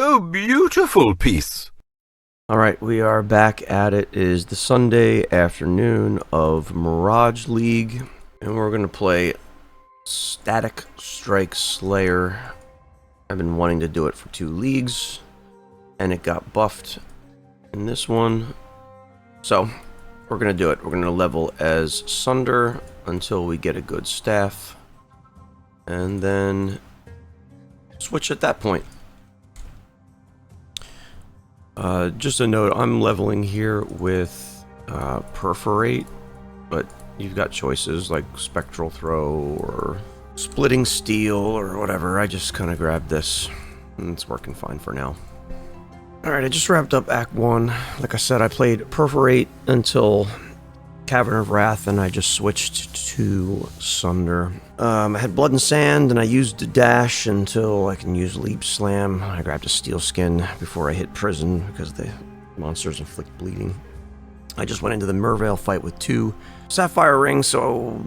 Oh, beautiful piece. Alright, we are back at it. It is the Sunday afternoon of Mirage League, and we're going to play Static Strike Slayer. I've been wanting to do it for 2 leagues, and it got buffed in this one. So, we're going to do it. We're going to level as Sunder until we get a good staff, and then switch at that point. Just a note, I'm leveling here with Perforate, but you've got choices like Spectral Throw or Splitting Steel or whatever. I just kind of grabbed this, and it's working fine for now. Alright, I just wrapped up Act 1. Like I said, I played Perforate until Cavern of Wrath, and I just switched to Sunder. I had Blood and Sand, and I used a dash until I can use Leap Slam. I grabbed a Steel Skin before I hit Prison, because the monsters inflict bleeding. I just went into the Mervale fight with 2 Sapphire Rings, so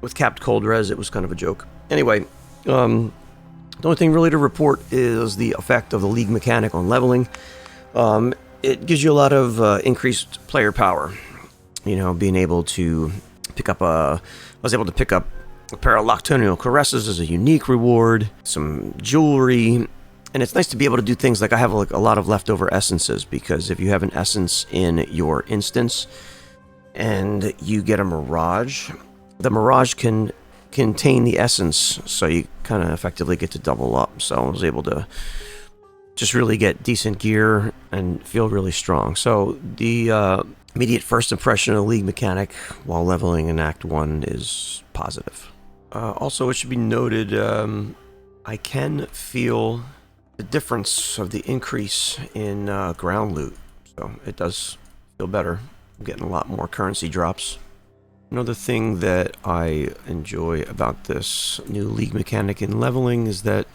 with capped Cold Res, it was kind of a joke. Anyway, the only thing really to report is the effect of the League mechanic on leveling. It gives you a lot of increased player power. You know, being able to pick up I was able to pick up a pair of Nocturnal Caresses as a unique reward, some jewelry, and it's nice to be able to do things like I have like a lot of leftover essences, because if you have an essence in your instance and you get a Mirage, the Mirage can contain the essence, so you kind of effectively get to double up. So I was able to just really get decent gear and feel really strong. So the immediate first impression of the League mechanic while leveling in Act 1 is positive. Also, it should be noted, I can feel the difference of the increase in ground loot. So it does feel better. I'm getting a lot more currency drops. Another thing that I enjoy about this new League mechanic in leveling is that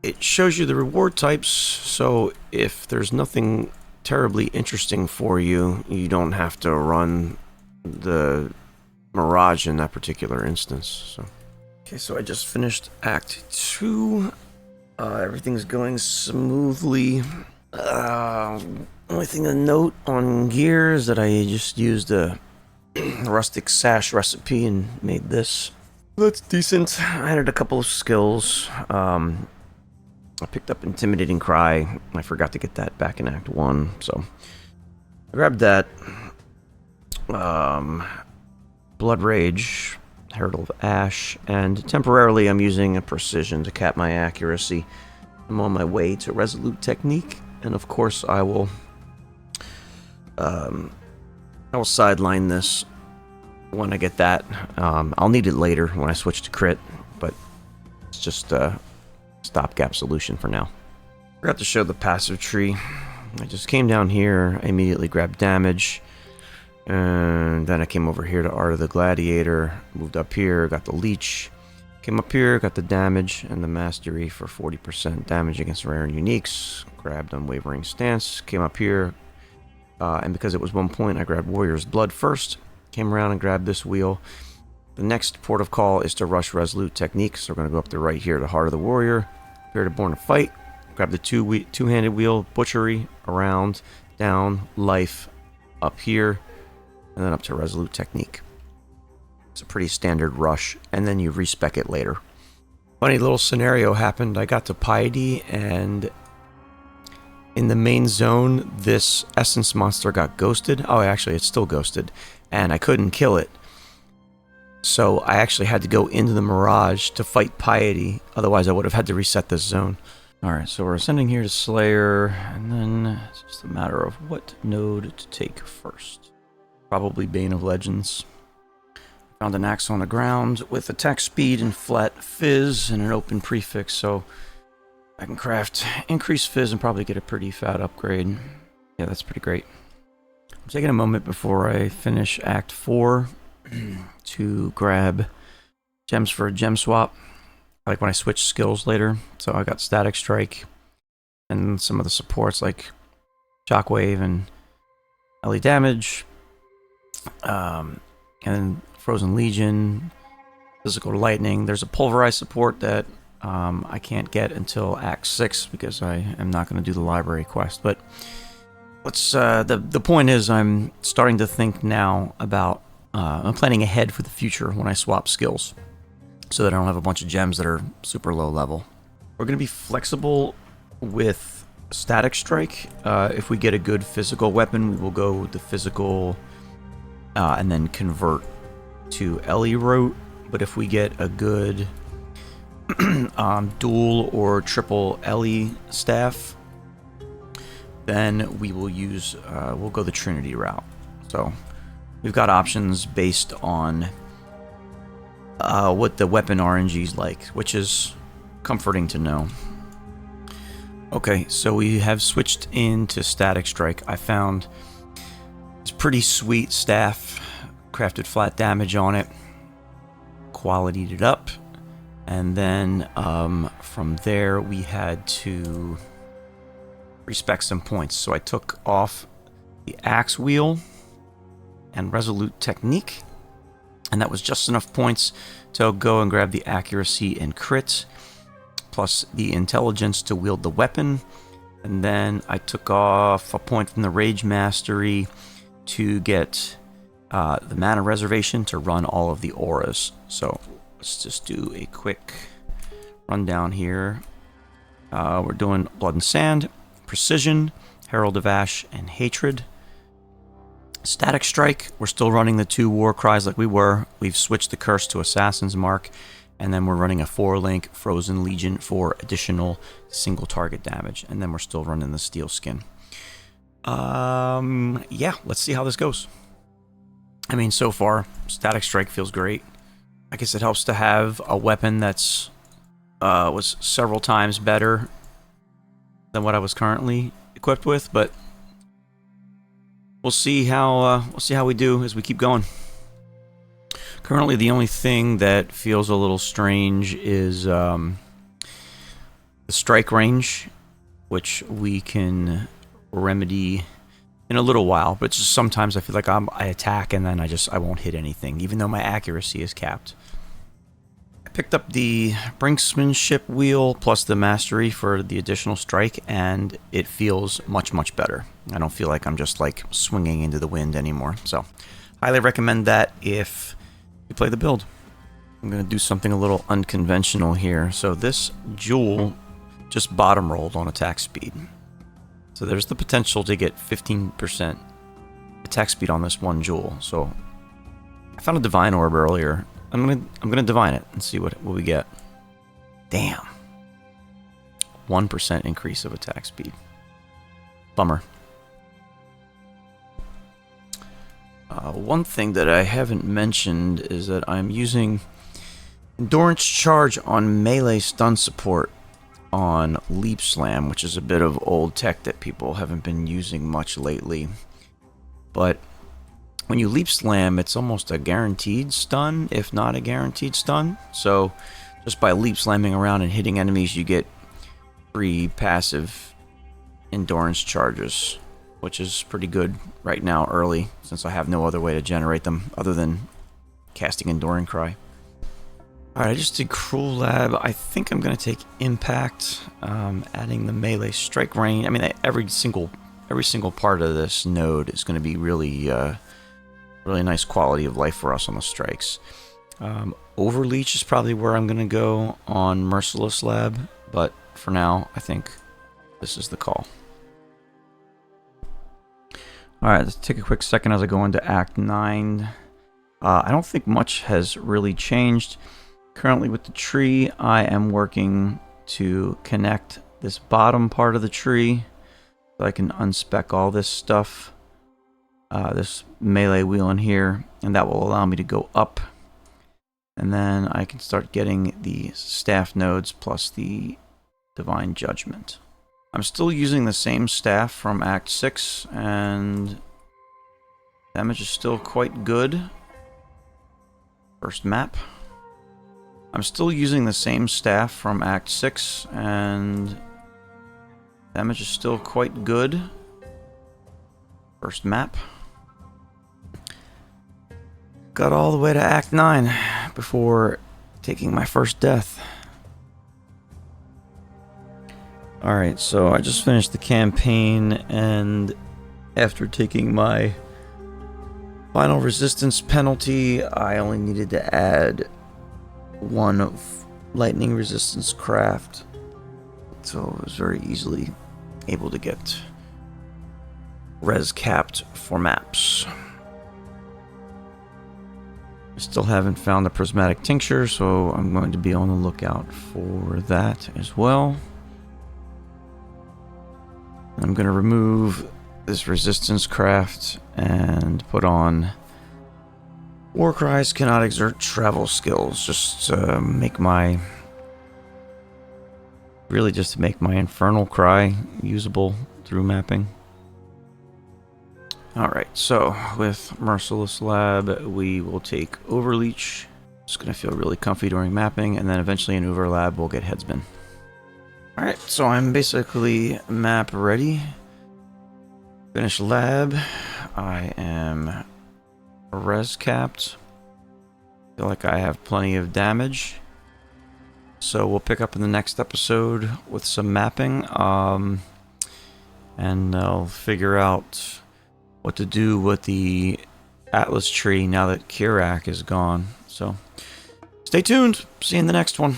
it shows you the reward types, so if there's nothing terribly interesting for you, you don't have to run the Mirage in that particular instance. So, okay, so I just finished Act 2. Everything's going smoothly. Only thing to note on gear is that I just used a rustic sash recipe and made this. That's decent. I added a couple of skills. I picked up Intimidating Cry. I forgot to get that back in Act 1, so I grabbed that. Blood Rage, Herald of Ash, and temporarily I'm using a Precision to cap my accuracy. I'm on my way to Resolute Technique, and of course I will sideline this when I get that. I'll need it later when I switch to crit, but it's just stopgap solution for now. Forgot to show the passive tree. I just came down here, I immediately grabbed damage, and then I came over here to Art of the Gladiator, moved up here, got the leech, came up here, got the damage and the mastery for 40% damage against rare and uniques, grabbed Unwavering Stance, came up here, and because it was 1 point, I grabbed Warrior's Blood first, came around and grabbed this wheel. The next port of call is to rush Resolute Technique, so we're going to go up to right here to Heart of the Warrior, here to Born to Fight, grab the two-handed wheel, Butchery, around, down, Life, up here, and then up to Resolute Technique. It's a pretty standard rush, and then you respec it later. Funny little scenario happened. I got to Piety, and in the main zone, this Essence monster got ghosted. Oh, actually, it's still ghosted, and I couldn't kill it. So I actually had to go into the Mirage to fight Piety, otherwise I would have had to reset this zone. Alright, so we're ascending here to Slayer, and then it's just a matter of what node to take first. Probably Bane of Legends. Found an axe on the ground with attack speed and flat fizz and an open prefix, so I can craft increased fizz and probably get a pretty fat upgrade. Yeah, that's pretty great. I'm taking a moment before I finish Act 4 to grab gems for a gem swap, like when I switch skills later. So I got Static Strike and some of the supports like Shockwave and LE Damage, and Frozen Legion, Physical Lightning. There's a Pulverized support that I can't get until Act 6 because I am not going to do the library quest. But let's. The point is, I'm starting to think now about. I'm planning ahead for the future when I swap skills, so that I don't have a bunch of gems that are super low level. We're going to be flexible with Static Strike. If we get a good physical weapon, we will go with the physical and then convert to Ellie Rote. But if we get a good dual or triple Ellie staff, then we will use, we'll go the Trinity route. So we've got options based on what the weapon RNG is like, which is comforting to know. Okay, so we have switched into Static Strike. I found this pretty sweet staff, crafted flat damage on it, qualityed it up, and then from there we had to respec some points. So I took off the axe wheel and resolute technique, and that was just enough points to go and grab the accuracy and crit, plus the intelligence to wield the weapon. And then I took off a point from the Rage Mastery to get the mana reservation to run all of the auras. So let's just do a quick rundown here. We're doing Blood and Sand, Precision, Herald of Ash, and Hatred. Static Strike, we're still running the 2 War Cries like we were. We've switched the Curse to Assassin's Mark, and then we're running a 4-link Frozen Legion for additional single target damage, and then we're still running the Steel Skin. Yeah, let's see how this goes. I mean, so far, Static Strike feels great. I guess it helps to have a weapon that's was several times better than what I was currently equipped with, but we'll see how we do as we keep going. Currently, the only thing that feels a little strange is the strike range, which we can remedy in a little while. But just sometimes I feel like I attack and then I won't hit anything, even though my accuracy is capped. I picked up the Brinksmanship wheel plus the mastery for the additional strike, and it feels much, much better. I don't feel like I'm just like swinging into the wind anymore. So, highly recommend that if you play the build. I'm going to do something a little unconventional here. So this jewel just bottom rolled on attack speed. So there's the potential to get 15% attack speed on this one jewel. So I found a divine orb earlier. I'm gonna divine it and see what we get. Damn. 1% increase of attack speed. Bummer. One thing that I haven't mentioned is that I'm using Endurance Charge on melee stun support on Leap Slam, which is a bit of old tech that people haven't been using much lately. But when you Leap Slam, it's almost a guaranteed stun, if not a guaranteed stun. So just by Leap Slamming around and hitting enemies, you get free passive Endurance Charges, which is pretty good right now early, since I have no other way to generate them other than casting Enduring Cry. Alright, I just did Cruel Lab. I think I'm going to take Impact, adding the melee strike range. I mean, every single part of this node is going to be really nice quality of life for us on the strikes. Overleech is probably where I'm going to go on Merciless Lab, but for now, I think this is the call. Alright, let's take a quick second as I go into Act 9. I don't think much has really changed. Currently with the tree, I am working to connect this bottom part of the tree so I can unspec all this stuff. This melee wheel in here, and that will allow me to go up. And then I can start getting the staff nodes plus the Divine Judgment. I'm still using the same staff from Act 6, and damage is still quite good. First map. I'm still using the same staff from Act 6, and damage is still quite good. First map. Got all the way to Act 9 before taking my first death. Alright, so I just finished the campaign, and after taking my final resistance penalty, I only needed to add 1 of lightning resistance craft. So I was very easily able to get res capped for maps. I still haven't found the prismatic tincture, so I'm going to be on the lookout for that as well. I'm going to remove this resistance craft and put on war cries cannot exert travel skills, just to make my infernal cry usable through mapping. Alright, so with Merciless Lab, we will take Overleech. It's going to feel really comfy during mapping, and then eventually in Overlab, we'll get Headsman. Alright, so I'm basically map ready. Finish lab. I am res capped. Feel like I have plenty of damage. So we'll pick up in the next episode with some mapping. And I'll figure out what to do with the Atlas tree now that Kirak is gone. So stay tuned. See you in the next one.